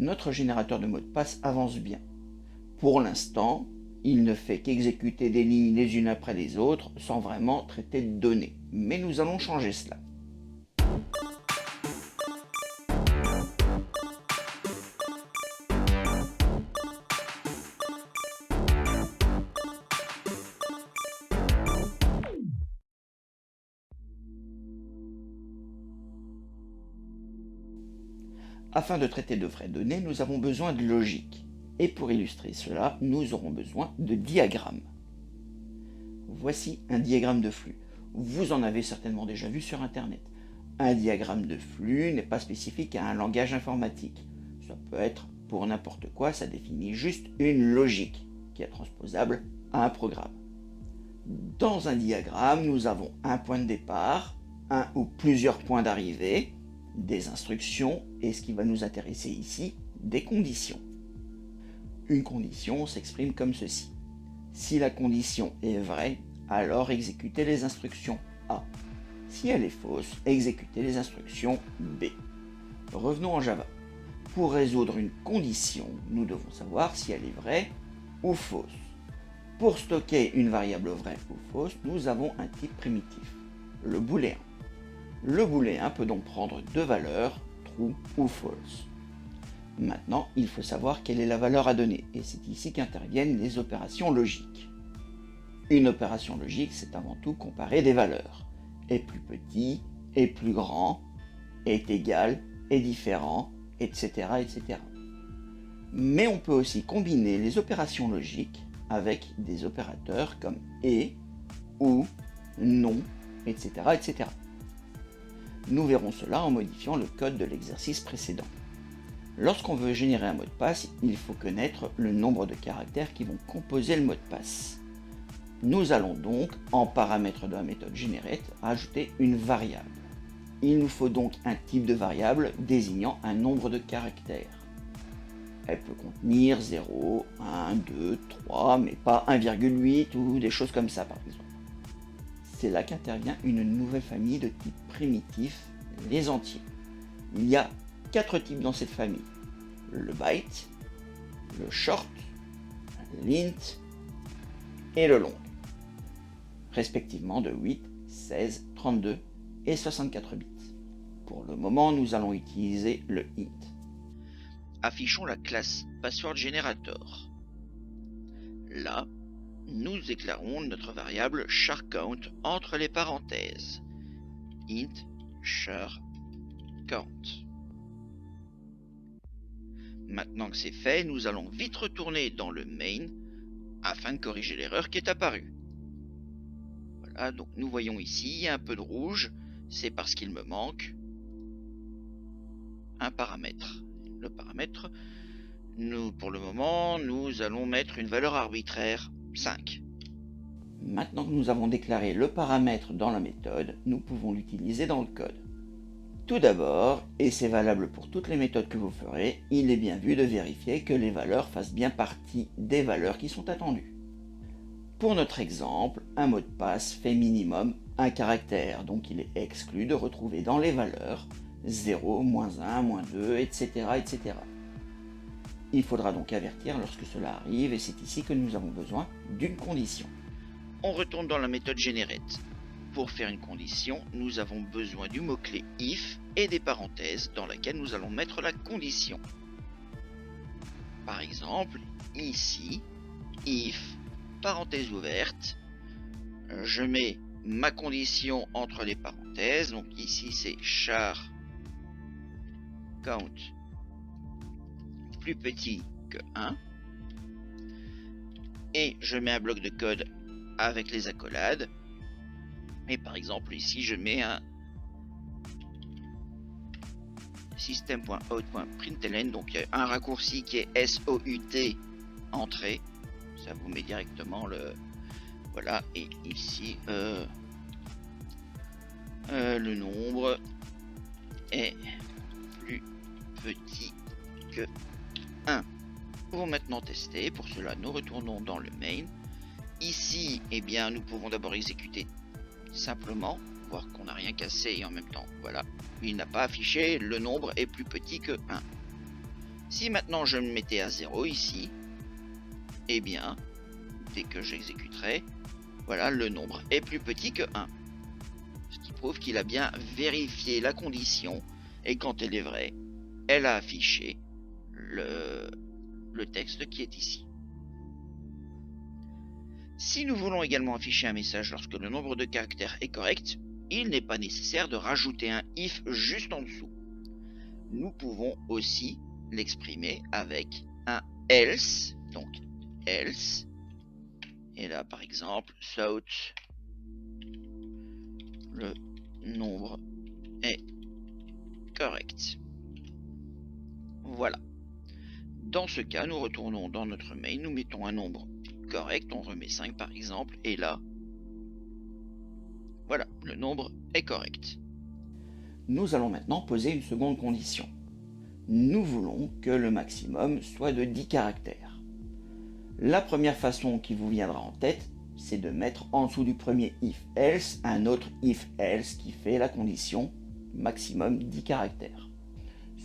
notre générateur de mots de passe avance bien. Pour l'instant, il ne fait qu'exécuter des lignes les unes après les autres sans vraiment traiter de données. Mais nous allons changer cela. Afin de traiter de vraies données, nous avons besoin de logique. Et pour illustrer cela, nous aurons besoin de diagrammes. Voici un diagramme de flux. Vous en avez certainement déjà vu sur Internet. Un diagramme de flux n'est pas spécifique à un langage informatique. Ça peut être pour n'importe quoi, ça définit juste une logique qui est transposable à un programme. Dans un diagramme, nous avons un point de départ, un ou plusieurs points d'arrivée, des instructions et ce qui va nous intéresser ici, des conditions. Une condition s'exprime comme ceci. Si la condition est vraie, alors exécutez les instructions A. Si elle est fausse, exécutez les instructions B. Revenons en Java. Pour résoudre une condition, nous devons savoir si elle est vraie ou fausse. Pour stocker une variable vraie ou fausse, nous avons un type primitif, le booléen. Le booléen peut donc prendre deux valeurs, true ou false. Maintenant, il faut savoir quelle est la valeur à donner, et c'est ici qu'interviennent les opérations logiques. Une opération logique, c'est avant tout comparer des valeurs. Est plus petit, est plus grand, est égal, est différent, etc., etc. Mais on peut aussi combiner les opérations logiques avec des opérateurs comme et, ou, non, etc., etc. Nous verrons cela en modifiant le code de l'exercice précédent. Lorsqu'on veut générer un mot de passe, il faut connaître le nombre de caractères qui vont composer le mot de passe. Nous allons donc, en paramètre de la méthode generate, ajouter une variable. Il nous faut donc un type de variable désignant un nombre de caractères. Elle peut contenir 0, 1, 2, 3, mais pas 1,8 ou des choses comme ça par exemple. C'est là qu'intervient une nouvelle famille de types primitifs, les entiers. Il y a 4 types dans cette famille. Le byte, le short, l'int et le long, respectivement de 8, 16, 32 et 64 bits. Pour le moment, nous allons utiliser le int. Affichons la classe passwordGenerator. Là, nous déclarons notre variable charCount entre les parenthèses. Int charCount. Maintenant que c'est fait, nous allons vite retourner dans le main afin de corriger l'erreur qui est apparue. Voilà, donc nous voyons ici un peu de rouge, c'est parce qu'il me manque un paramètre. Le paramètre, pour le moment, nous allons mettre une valeur arbitraire 5. Maintenant que nous avons déclaré le paramètre dans la méthode, nous pouvons l'utiliser dans le code. Tout d'abord, et c'est valable pour toutes les méthodes que vous ferez, il est bien vu de vérifier que les valeurs fassent bien partie des valeurs qui sont attendues. Pour notre exemple, un mot de passe fait minimum un caractère, donc il est exclu de retrouver dans les valeurs 0, -1, -2, etc., etc. Il faudra donc avertir lorsque cela arrive et c'est ici que nous avons besoin d'une condition. On retourne dans la méthode generate. Pour faire une condition, nous avons besoin du mot-clé if et des parenthèses dans laquelle nous allons mettre la condition. Par exemple, ici, if, parenthèse ouverte, je mets ma condition entre les parenthèses, donc ici c'est char count plus petit que 1, et je mets un bloc de code avec les accolades, et par exemple ici je mets un system.out.println, donc un raccourci qui est SOUT entrée, ça vous met directement le voilà, et ici le nombre est plus petit que 1. Pour maintenant tester, pour cela nous retournons dans le main. Ici, eh bien, nous pouvons d'abord exécuter simplement, voir qu'on n'a rien cassé et en même temps, voilà, il n'a pas affiché le nombre est plus petit que 1. Si maintenant je me mettais à 0 ici, eh bien, dès que j'exécuterai, voilà, le nombre est plus petit que 1. Ce qui prouve qu'il a bien vérifié la condition, et quand elle est vraie, elle a affiché le texte qui est ici. Si nous voulons également afficher un message lorsque le nombre de caractères est correct, il n'est pas nécessaire de rajouter un if juste en dessous. Nous pouvons aussi l'exprimer avec un else, donc else, et là par exemple, thought, le nombre est correct. Voilà. Dans ce cas, nous retournons dans notre mail, nous mettons un nombre correct, on remet 5 par exemple, et là, voilà, le nombre est correct. Nous allons maintenant poser une seconde condition. Nous voulons que le maximum soit de 10 caractères. La première façon qui vous viendra en tête, c'est de mettre en dessous du premier if-else un autre if-else qui fait la condition maximum 10 caractères.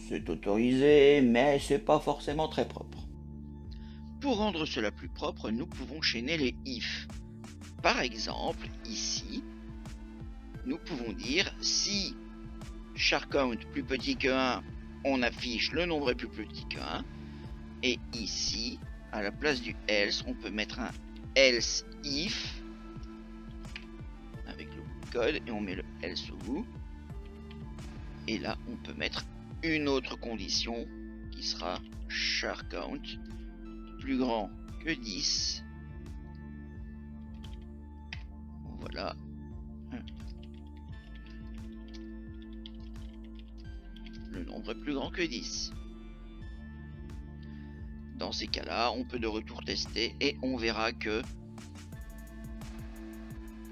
C'est autorisé, mais c'est pas forcément très propre. Pour rendre cela plus propre, nous pouvons chaîner les if. Par exemple, ici, nous pouvons dire si char_count plus petit que 1, on affiche le nombre est plus petit que 1. Et ici, à la place du else, on peut mettre un else if avec le bout de code et on met le else au bout. Et là, on peut mettre une autre condition qui sera char_count plus grand que 10. Voilà. Le nombre est plus grand que 10. Dans ces cas-là, on peut de retour tester et on verra que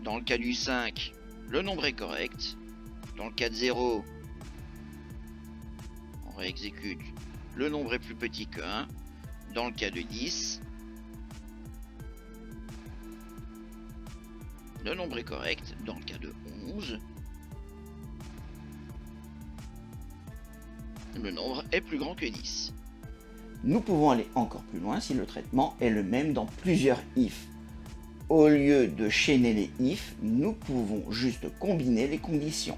dans le cas du 5, le nombre est correct. Dans le cas de 0, on réexécute, le nombre est plus petit que 1. Dans le cas de 10, le nombre est correct. Dans le cas de 11, le nombre est plus grand que 10. Nous pouvons aller encore plus loin si le traitement est le même dans plusieurs if. Au lieu de chaîner les if, nous pouvons juste combiner les conditions.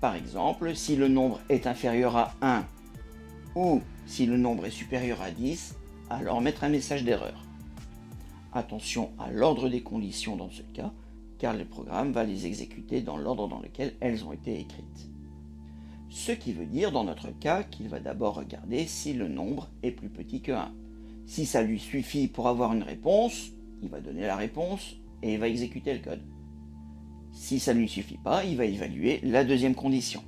Par exemple, si le nombre est inférieur à 1 ou si le nombre est supérieur à 10, alors mettre un message d'erreur. Attention à l'ordre des conditions dans ce cas, car le programme va les exécuter dans l'ordre dans lequel elles ont été écrites. Ce qui veut dire dans notre cas qu'il va d'abord regarder si le nombre est plus petit que 1. Si ça lui suffit pour avoir une réponse, il va donner la réponse et il va exécuter le code. Si ça ne lui suffit pas, il va évaluer la deuxième condition.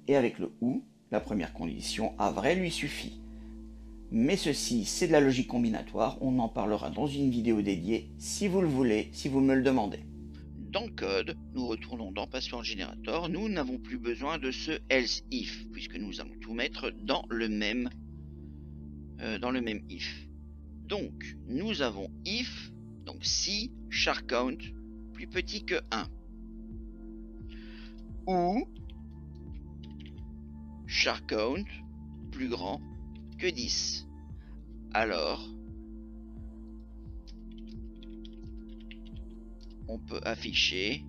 Et avec le OU, la première condition à vrai lui suffit. Mais ceci, c'est de la logique combinatoire, on en parlera dans une vidéo dédiée si vous le voulez, si vous me le demandez. Dans le code, nous retournons dans Password Generator, nous n'avons plus besoin de ce else if, puisque nous allons tout mettre dans le même if. Donc, nous avons if, donc si char_count plus petit que 1, ou char_count plus grand que 10. Alors, on peut afficher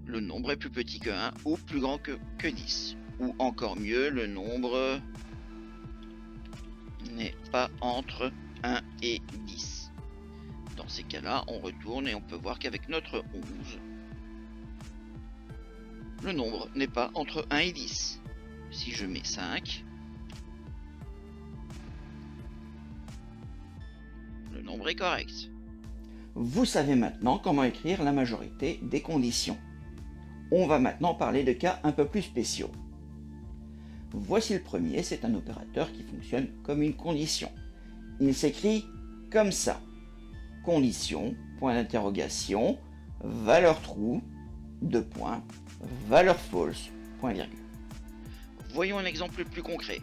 le nombre est plus petit que 1 ou plus grand que 10. Ou encore mieux, le nombre n'est pas entre 1 et 10. Dans ces cas-là, on retourne et on peut voir qu'avec notre 11, le nombre n'est pas entre 1 et 10. Si je mets 5, le nombre est correct. Vous savez maintenant comment écrire la majorité des conditions. On va maintenant parler de cas un peu plus spéciaux. Voici le premier, c'est un opérateur qui fonctionne comme une condition. Il s'écrit comme ça. Condition, point d'interrogation, valeur true, deux points, valeur false, point virgule. Voyons un exemple plus concret.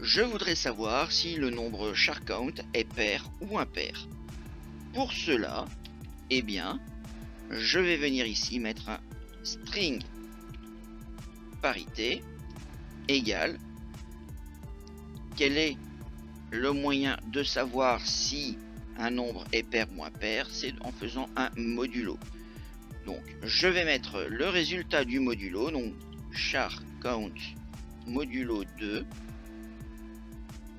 Je voudrais savoir si le nombre char_count est pair ou impair. Pour cela, eh bien, je vais venir ici mettre un string parité égale quel est le moyen de savoir si un nombre est pair ou impair? C'est en faisant un modulo. Donc je vais mettre le résultat du modulo, donc char count modulo 2.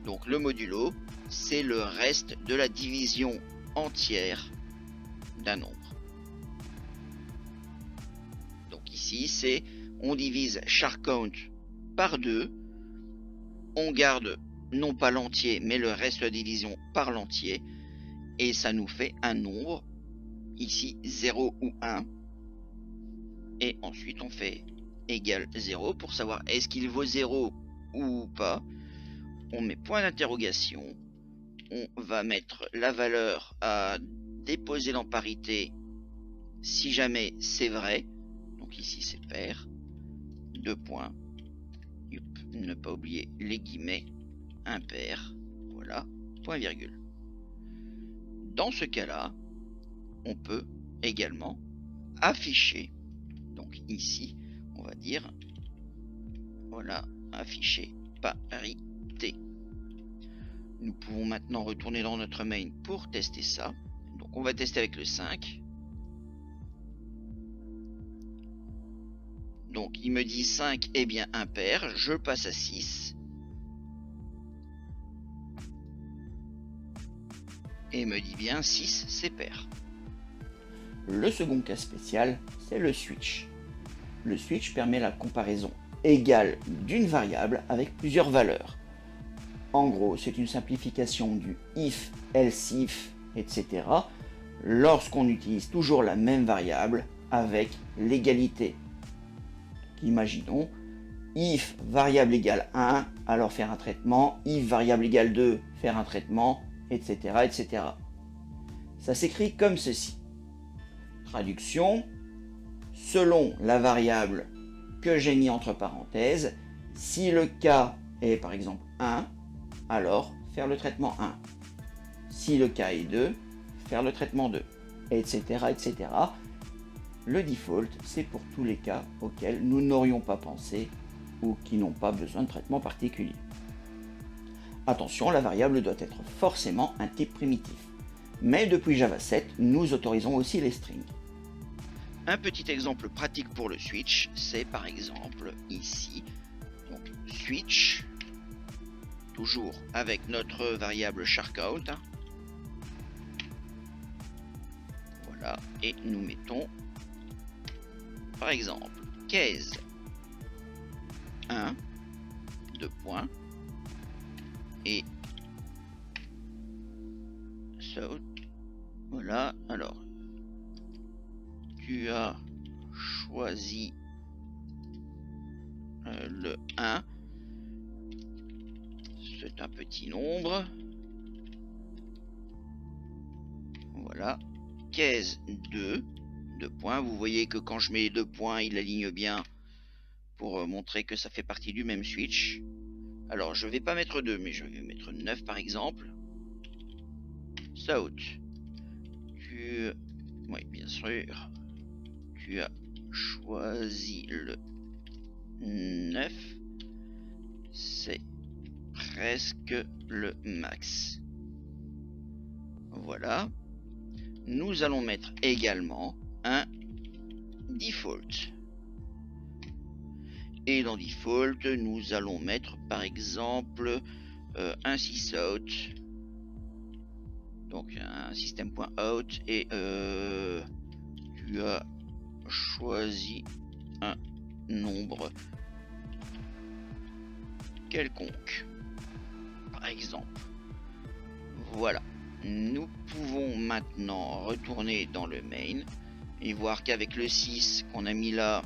Donc le modulo, c'est le reste de la division entière d'un nombre. Donc ici, c'est on divise char count par 2, on garde non pas l'entier, mais le reste de la division par l'entier, et ça nous fait un nombre, ici 0 ou 1, et ensuite on fait égal 0 pour savoir est-ce qu'il vaut 0 ou pas. On met point d'interrogation, on va mettre la valeur à déposer dans parité si jamais c'est vrai, donc ici c'est pair, 2 points, ne pas oublier les guillemets, impair, voilà, point virgule. Dans ce cas-là, on peut également afficher, donc ici, on va dire, voilà, afficher parité. Nous pouvons maintenant retourner dans notre main pour tester ça. Donc on va tester avec le 5. Donc il me dit 5 est bien impair, je passe à 6. Et il me dit bien 6 c'est pair. Le second cas spécial, c'est le switch. Le switch permet la comparaison égale d'une variable avec plusieurs valeurs. En gros, c'est une simplification du if, else if, etc. lorsqu'on utilise toujours la même variable avec l'égalité. Imaginons, if variable égale 1, alors faire un traitement, if variable égale 2, faire un traitement, etc. etc. Ça s'écrit comme ceci. Traduction, selon la variable que j'ai mis entre parenthèses, si le cas est par exemple 1, alors faire le traitement 1. Si le cas est 2, faire le traitement 2, etc. etc. Le default, c'est pour tous les cas auxquels nous n'aurions pas pensé ou qui n'ont pas besoin de traitement particulier. Attention, la variable doit être forcément un type primitif. Mais depuis Java 7, nous autorisons aussi les strings. Un petit exemple pratique pour le switch, c'est par exemple ici, donc switch, toujours avec notre variable charCount. Voilà, et nous mettons par exemple case 1, 2 points, et so, voilà, alors tu as choisi le 1, c'est un petit nombre, voilà, case 2, 2 points, vous voyez que quand je mets les 2 points, il aligne bien pour montrer que ça fait partie du même switch. Alors je vais pas mettre 2, mais je vais mettre 9 par exemple. South, oui bien sûr, tu as choisi le 9, c'est presque le max. Voilà. Nous allons mettre également un default. Et dans default, nous allons mettre par exemple un sysout. Donc un system.out et tu as choisi un nombre quelconque, par exemple. Voilà. Nous pouvons maintenant retourner dans le main et voir qu'avec le 6 qu'on a mis là,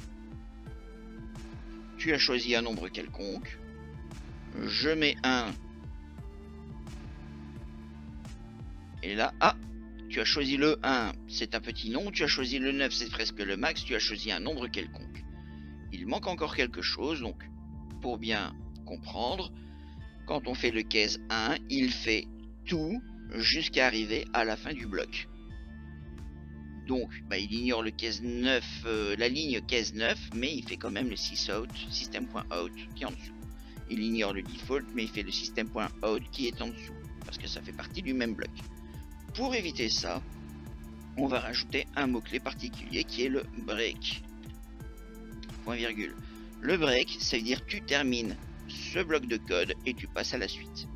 tu as choisi un nombre quelconque. Je mets 1. Et là, ah, tu as choisi le 1, c'est un petit nombre. Tu as choisi le 9, c'est presque le max. Tu as choisi un nombre quelconque. Il manque encore quelque chose, donc pour bien comprendre, quand on fait le case 1, il fait tout jusqu'à arriver à la fin du bloc. Donc il ignore le case 9, la ligne case 9, mais il fait quand même le sysout, system.out qui est en dessous. il ignore le default, mais il fait le system.out qui est en dessous, parce que ça fait partie du même bloc. Pour éviter ça, on va rajouter un mot-clé particulier qui est le break. Point virgule. Le break, ça veut dire tu termines ce bloc de code et tu passes à la suite.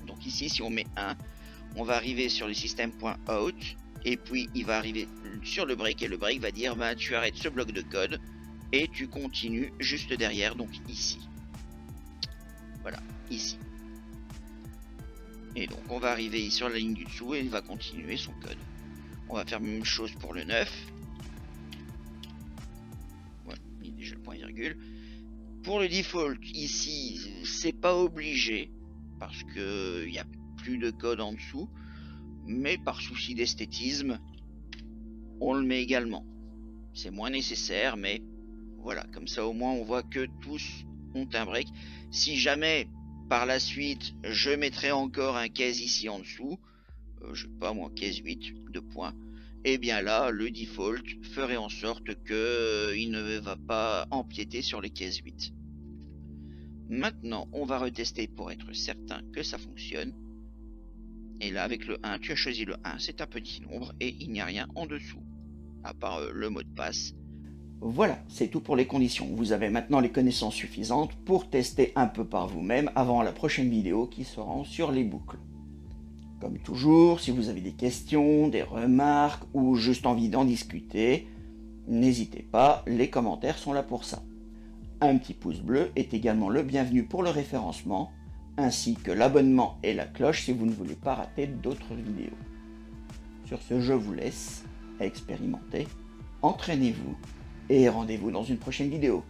Donc ici, si on met 1, on va arriver sur le system.out et puis il va arriver sur le break et le break va dire bah, tu arrêtes ce bloc de code et tu continues juste derrière, donc ici. Voilà, ici. Et donc on va arriver sur la ligne du dessous et il va continuer son code. On va faire la même chose pour le 9. Voilà, il y a déjà le point virgule. Pour le default, ici, c'est pas obligé parce que il n'y a plus de code en dessous, mais par souci d'esthétisme, on le met également. C'est moins nécessaire, mais voilà, comme ça au moins on voit que tous ont un break. Si jamais par la suite je mettrai encore un case ici en dessous, je sais pas moi, case 8, 2 points, et bien là le default ferait en sorte que il ne va pas empiéter sur les cases 8. Maintenant on va retester pour être certain que ça fonctionne. Et là avec le 1, tu as choisi le 1, c'est un petit nombre et il n'y a rien en dessous, à part le mot de passe. Voilà, c'est tout pour les conditions. Vous avez maintenant les connaissances suffisantes pour tester un peu par vous-même avant la prochaine vidéo qui sera sur les boucles. Comme toujours, si vous avez des questions, des remarques ou juste envie d'en discuter, n'hésitez pas, les commentaires sont là pour ça. Un petit pouce bleu est également le bienvenu pour le référencement, ainsi que l'abonnement et la cloche si vous ne voulez pas rater d'autres vidéos. Sur ce, je vous laisse expérimenter, entraînez-vous et rendez-vous dans une prochaine vidéo.